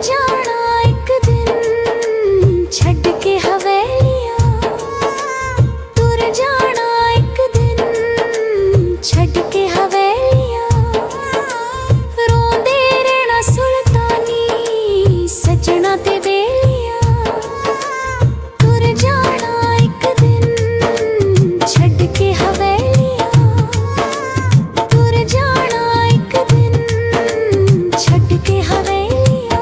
ਜਾਣਾ ਇੱਕ ਦਿਨ ਛੱਡ ਕੇ ਹਵੇਲੀਆਂ ਤੁਰ ਜਾਣਾ ਇੱਕ ਦਿਨ ਛੱਡ ਕੇ ਹਵੇਲੀਆਂ ਰੋਂਦੇ ਰਹਿਣਾ ਸੁਲਤਾਨੀ ਸੱਜਣਾ ਤੇ ਬੇਲੀਆਂ ਤੁਰ ਜਾਣਾ ਇੱਕ ਦਿਨ ਛੱਡ ਕੇ ਹਵੇਲੀਆਂ ਤੁਰ ਜਾਣਾ ਇੱਕ ਦਿਨ ਛੱਡ ਕੇ ਹਵੇਲੀਆਂ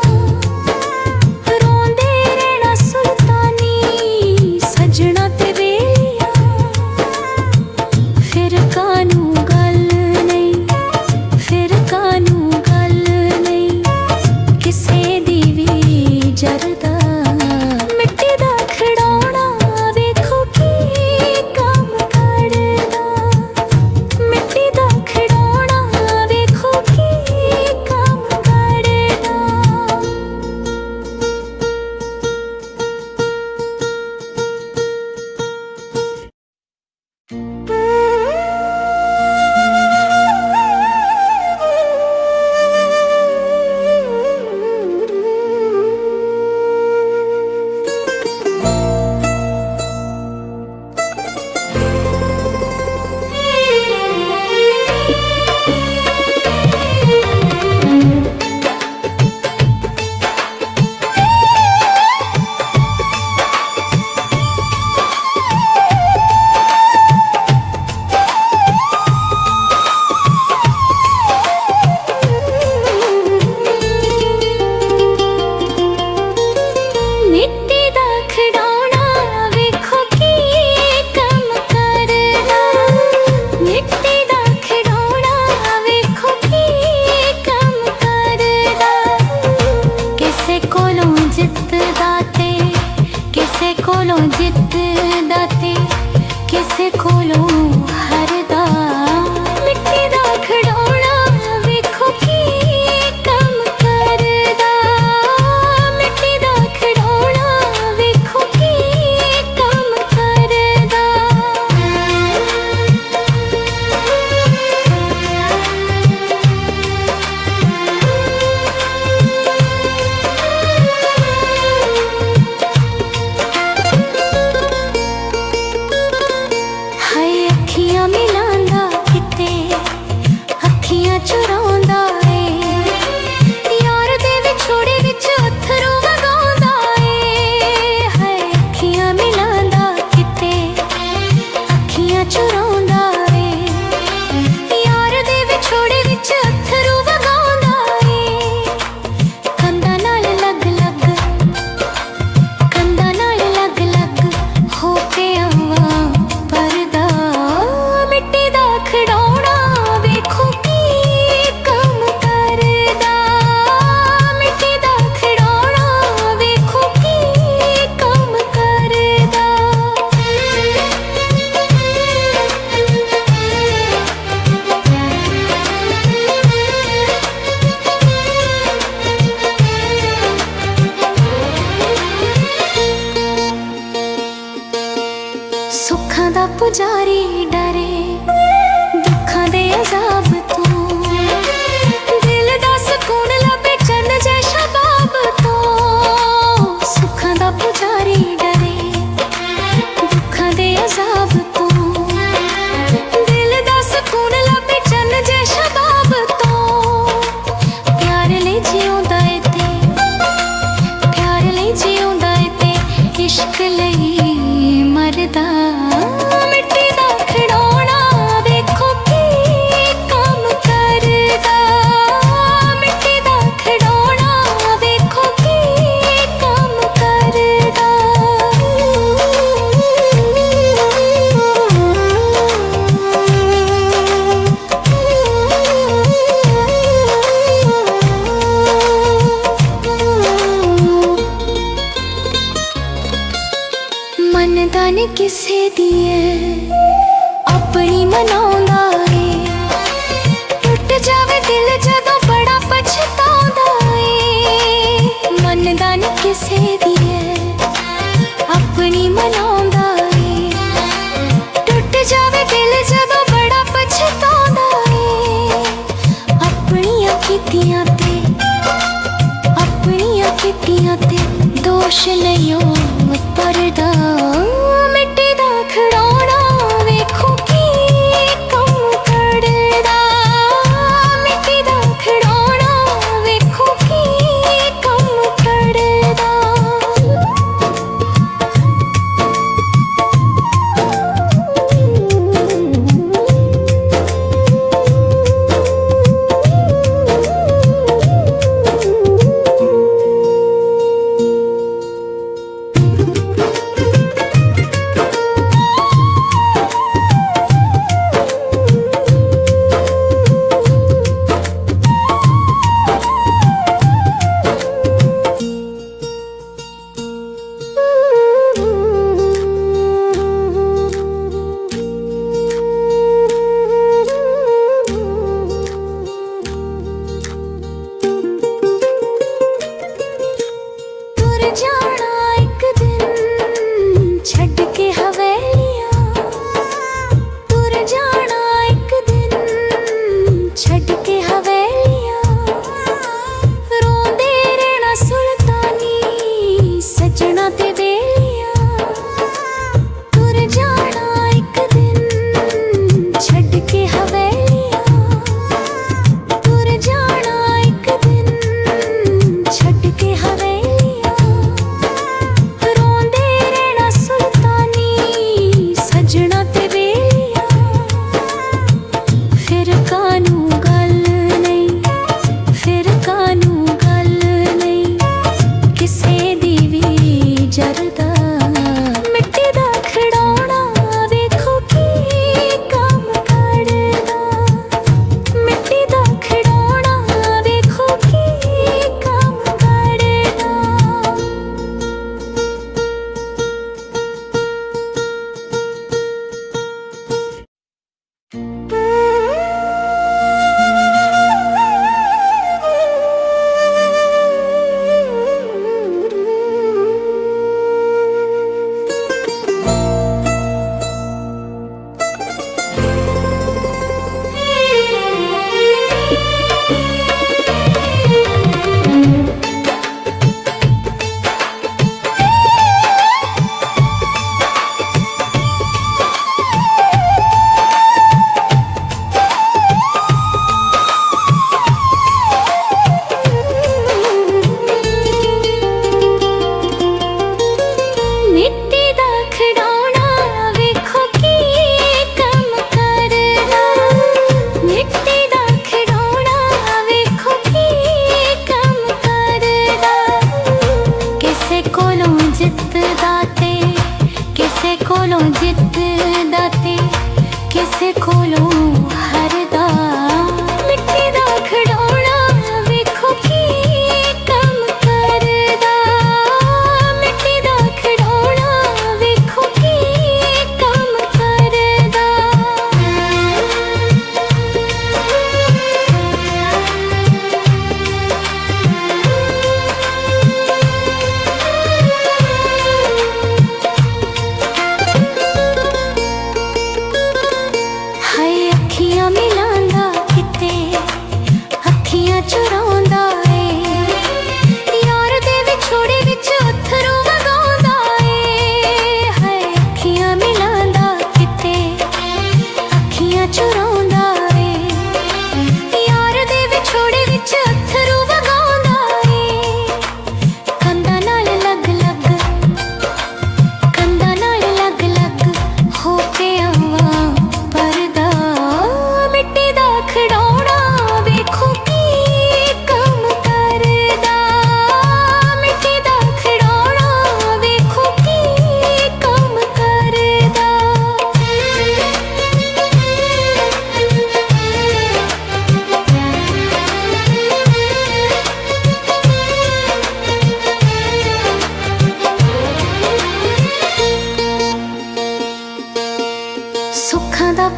ਮੰਗਦਾ ਤੇ ਕਿਸੇ ਕੋਲੋਂ ਹਰਦਾ ਮਿੱਟੀ ਦਾ ਖਿਡੌਣਾ ਵੇਖੋ ਕੀ ਕੰਮ ਕਰਦਾ ਮਿੱਟੀ ਦਾ ਖਿਡੌਣਾ ਵੇਖੋ ਕੀ ਕੰਮ ਕਰਦਾ ਹਾਏ ਅੱਖੀਆਂ ਮਿਲਾਂਦਾ ਕਿਤੇ ਅੱਖੀਆਂ ਚੁਰਾਉਂਦਾ ਏ ਯਾਰ ਦੇ ਵਿਛੋੜੇ ਵਿੱਚ ਅੱਥਰੂ ਵਗਾਉਂਦਾ ਏ ਹਾਏ ਅੱਖੀਆਂ ਮਿਲਾਂਦਾ ਕਿਤੇ ਅੱਖੀਆਂ ਚੁਰਾਉਂਦਾ ਏ ਯਾਰ ਦੇ ਵਿਛੋੜੇ ਵਿੱਚ ਅੱਥਰੂ ਵਗਾਉਂਦਾ ਏ ਕੰਧਾਂ ਨਾਲ ਲੱਗ ਲੱਗ ਕੰਧਾਂ ਨਾਲ ਲੱਗ ਲੱਗ ਹੋ ਕੇ ਆਵਾਂ ਪਰਦਾ ਮਿੱਟੀ ਦਾ ਖਿਡੌਣਾ ਵੇਖੋ ਕੀ ਕੰਮ ਕਰਦਾ ਮਿੱਟੀ ਦਾ ਖਿਡੌਣਾ ਵੇਖੋ ਕੀ ਕੰਮ ਕਰਦਾ ਸੁੱਖਾਂ ਦਾ ਪੁਜਾਰੀ ਡਰੇ ਦੁੱਖਾਂ ਦੇ ਅਜ਼ਾਬ ਤੋਂ ਦਿਲ ਦਾ ਸਕੂਨ ਲੱਭੇ ਚੰਨ ਜੈ ਸ਼ਬਾਬ ਤੋਂ ਸੁੱਖਾਂ ਦਾ ਪੁਜਾਰੀ ਡਰੇ ਦੁੱਖਾਂ ਦੇ ਅਜ਼ਾਬ ਤੋਂ ਦਿਲ ਦਾ ਸਕੂਨ ਲੱਭੇ ਚੰਨ ਜੈ ਸ਼ਬਾਬ ਤੋਂ ਪਿਆਰ ਲਈ ਜਿਉਂਦਾ ਏ ਤੇ ਪਿਆਰ ਲਈ ਜਿਉਂਦਾ ਏ ਤੇ ਇਸ਼ਕ ਲਈ ਮਰਦਾ ਮਿੱਟੀ ਦਾ ਖਿਡੌਣਾ ਵੇਖੋ ਕੀ ਕੰਮ ਕਰਦਾ ਮਿੱਟੀ ਦਾ ਖਿਡੌਣਾ ਵੇਖੋ ਕੀ ਕੰਮ ਕਰਦਾ ਮੰਨਦਾ ਨੀ ਕਿਸੇ ਦੀ ਏ ਆਪਣੀ ਮਨਾਉਂਦਾ ਏ ਟੁੱਟ ਜਾਵੇ ਦਿਲ ਜਦੋਂ ਬੜਾ ਪਛਤਾਉਂਦਾ ਏ ਮੰਨਦਾ ਨੀ ਕਿਸੇ ਦੀ ਏ ਆਪਣੀ ਮਨਾਉਂਦਾ ਏ ਟੁੱਟ ਜਾਵੇ ਦਿਲ ਜਦੋਂ ਬੜਾ ਪਛਤਾਉਂਦਾ ਏ ਆਪਣੀਆਂ ਕੀਤੀਆਂ ਤੇ ਦੋਸ਼ ਨਹੀਂ ਉਹ ਪਰਦਾ ਮਿੱਟੀ ਦਾ ਖਿਡੌਣਾ ਵੇਖੋ ਕੀ ਕੰਮ ਕਰਦਾ ਮਿੱਟੀ ਦਾ ਖਿਡੌਣਾ ਵੇਖੋ ਕੀ ਕੰਮ ਕਰਦਾ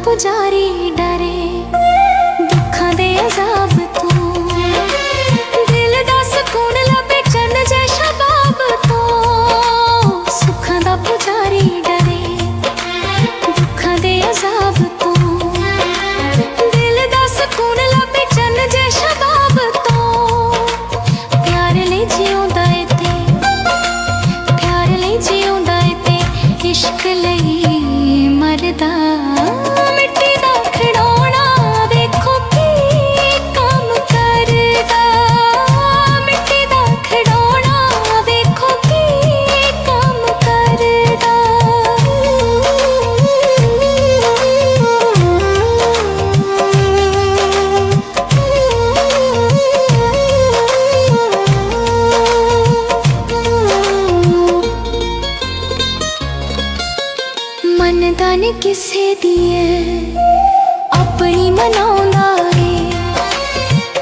पुजारी डरे दुखां दे अजाब तो दिल दा सुकून लभे चन्न जै शबाब तो सुखां दा पुजारी डरे दुखां दे अजाब तो दिल दा सुकून लभे चन्न जै शबाब तो प्यार ले जिउंदा ए ते प्यार ले जिउंदा ए ते इश्क लई मरदा मिट्टी दा खिडौना देखो की काम करदा मिट्टी दा खिडौना देखो की काम करदा मनदा नी किसे दी अपनी मनाउंदा ए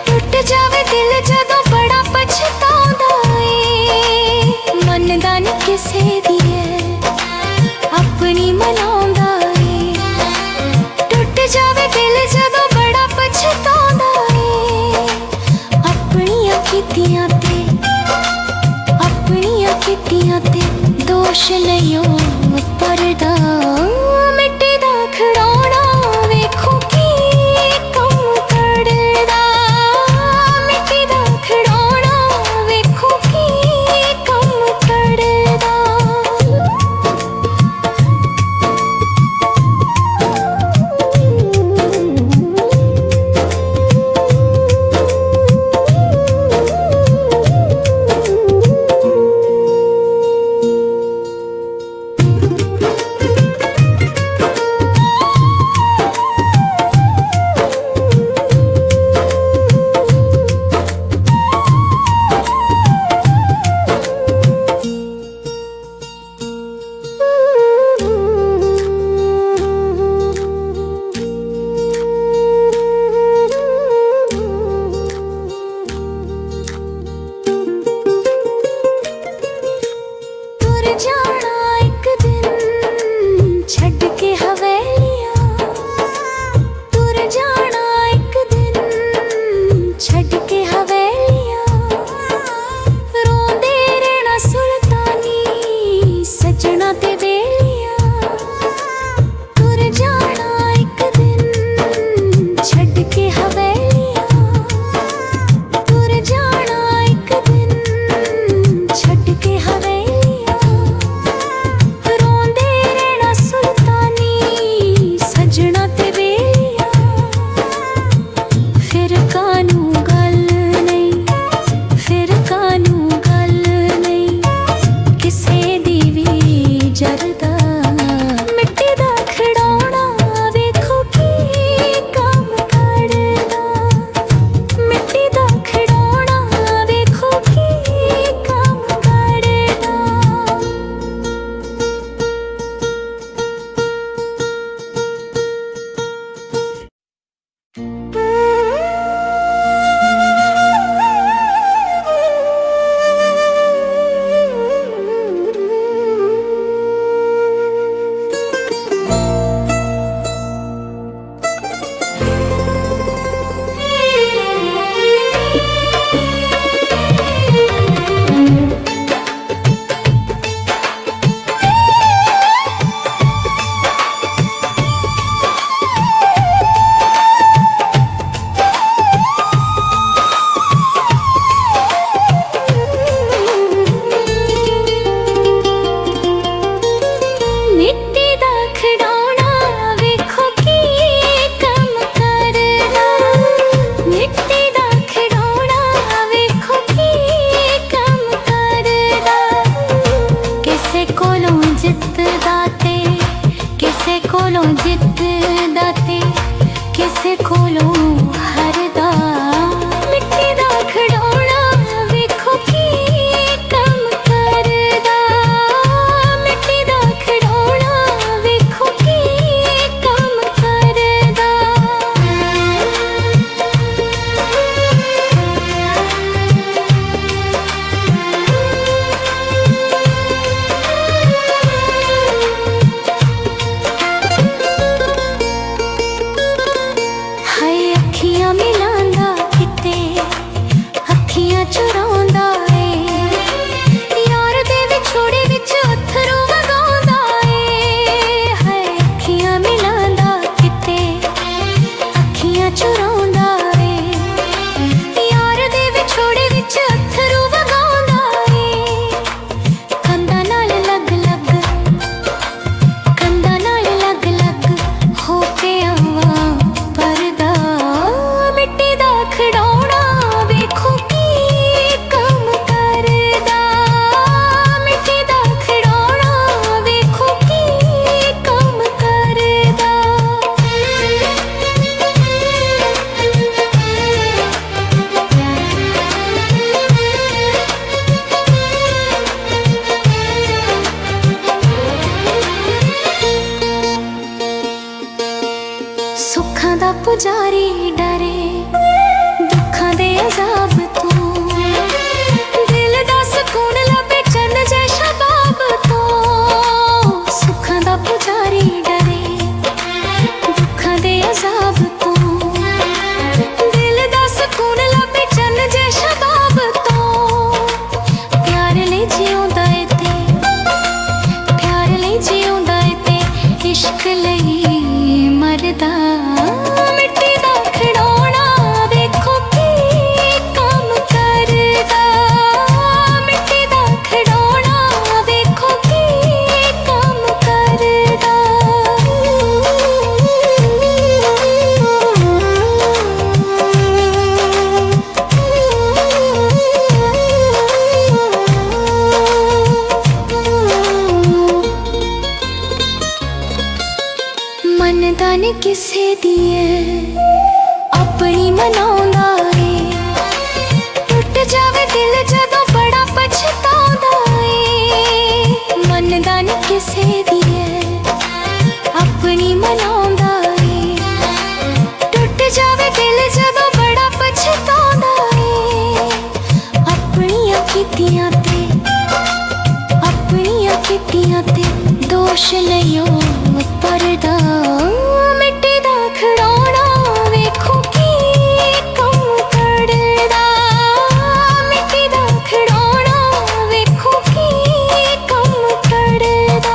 टुट जावे दिल जदों बड़ा पछताउंदा ए मनदा नी किसे दी अपनी मनाउंदा ए टुट जावे दिल जदों बड़ा पछताउंदा ए अपनियां कीतियां ते दोष नहीं ओ परदा मिट्टी दा खिडौना वेखो की कम करदा मिट्टी दा खिडौना वेखो की कम करदा ਪੁਜਾਰੀ ਡਰੇ ਦੁੱਖਾਂ ਦੇ ਅਜ਼ਾਬ ਤੋਂ ਦਿਲ ਦਾ ਸਕੂਨ ਲੱਭੇ ਚੰਨ ਜੈ ਸ਼ਬਾਬ ਤੋਂ ਸੁੱਖਾਂ ਦਾ ਪੁਜਾਰੀ ਡਰੇ ਦੁੱਖਾਂ ਦੇ ਅਜ਼ਾਬ ਤੋਂ ਦਿਲ ਦਾ ਸਕੂਨ ਲੱਭੇ ਚੰਨ ਜੈ ਸ਼ਬਾਬ ਤੋਂ ਪਿਆਰ ਲਈ ਜਿਉਂਦਾ ਏ ਤੇ ਪਿਆਰ ਲਈ ਜਿਉਂਦਾ ਏ ਤੇ ਇਸ਼ਕ ਲਈ ਮਰਦਾ ਮਿੱਟੀ ਦਾ ਖਿਡੌਣਾ ਵੇਖੋ ਕੀ ਕੰਮ ਕਰਦਾ ਮਿੱਟੀ ਦਾ ਖਿਡੌਣਾ ਵੇਖੋ ਕੀ ਕੰਮ ਕਰਦਾ ਮੰਨਦਾ ਨੀ ਕਿਸੇ ਦੀ ਏ ਆਪਣੀ ਮਨਾਉਂਦਾ ਏ ਟੁੱਟ ਜਾਵੇ ਦਿਲ ਜਦੋਂ ਬੜਾ ਪਛਤਾਉਂਦਾ ਏ ਮੰਨਦਾ ਨੀ ਕਿਸੇ ਦੀ ਏ ਆਪਣੀ ਮਨਾਉਂਦਾ ਏ ਟੁੱਟ ਜਾਵੇ ਦਿਲ ਜਦੋਂ ਬੜਾ ਪਛਤਾਉਂਦਾ ਏ ਆਪਣੀਆਂ ਕੀਤੀਆਂ ਤੇ ਦੋਸ਼ ਨਹੀਂ ਉਹ ਪਰਦਾ ਮਿੱਟੀ ਦਾ ਖਿਡੌਣਾ ਵੇਖੋ ਕੀ ਕੰਮ ਕਰਦਾ ਮਿੱਟੀ ਦਾ ਖਿਡੌਣਾ ਵੇਖੋ ਕੀ ਕੰਮ ਕਰਦਾ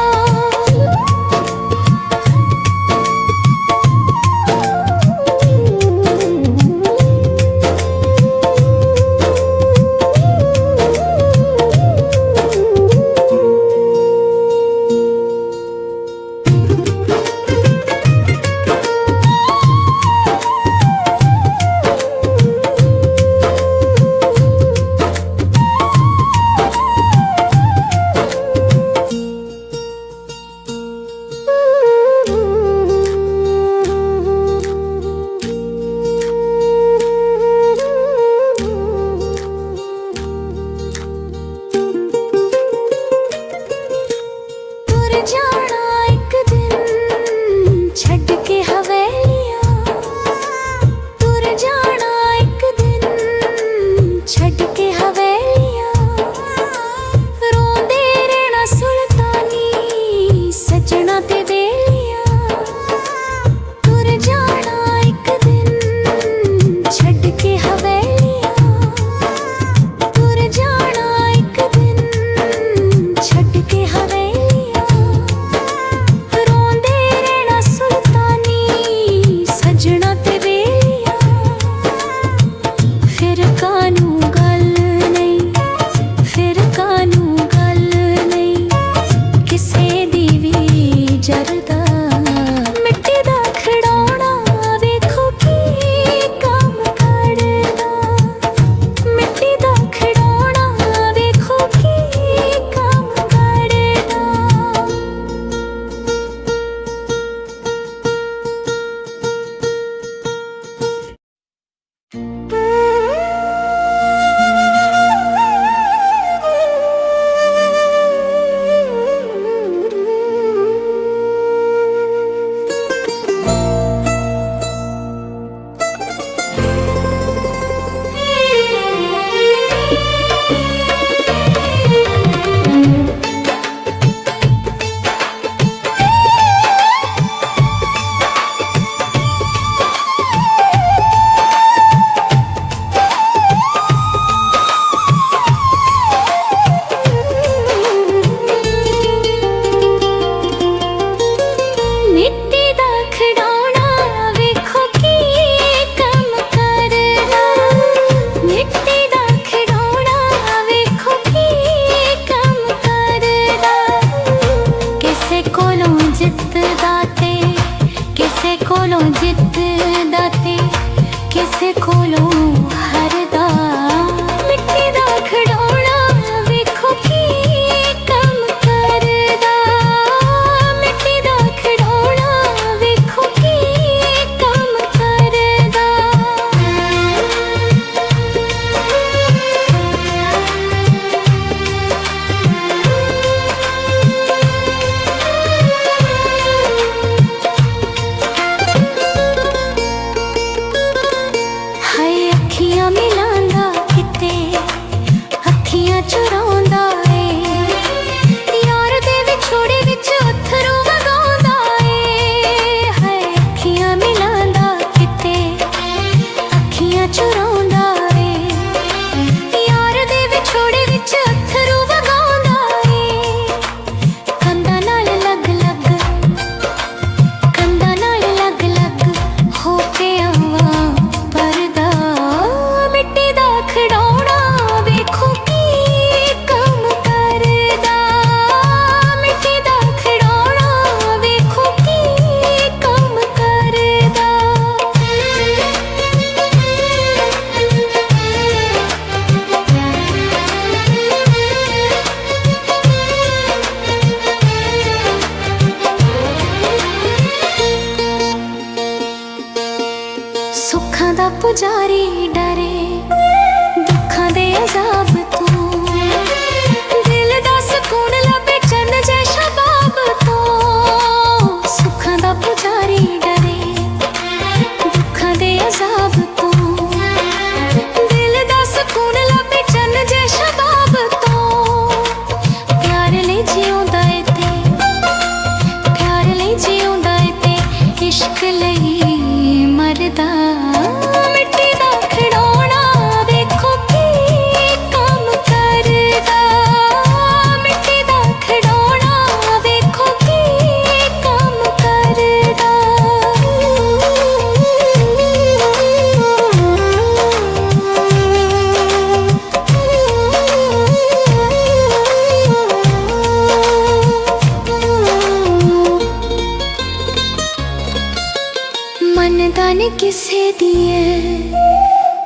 ਕਿਸੇ ਦੀ ਏ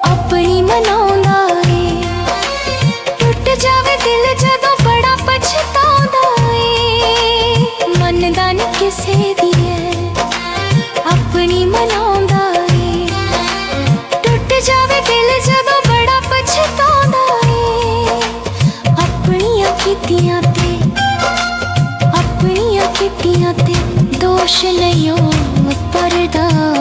ਆਪਣੀ ਮਨਾਉਂਦਾ ਏ ਟੁੱਟ ਜਾਵੇ ਦਿਲ ਜਦੋਂ ਬੜਾ ਪਛਤਾਉਂਦਾ ਏ ਮੰਨਦਾ ਨੀ ਕਿਸੇ ਦੀ ਏ ਆਪਣੀ ਮਨਾਉਂਦਾ ਏ ਟੁੱਟ ਜਾਵੇ ਦਿਲ ਜਦੋਂ ਬੜਾ ਪਛਤਾਉਂਦਾ ਏ ਆਪਣੀਆਂ ਕੀਤੀਆਂ ਤੇ ਦੋਸ਼ ਨਹੀਂ ਉਹ ਪਰਦਾ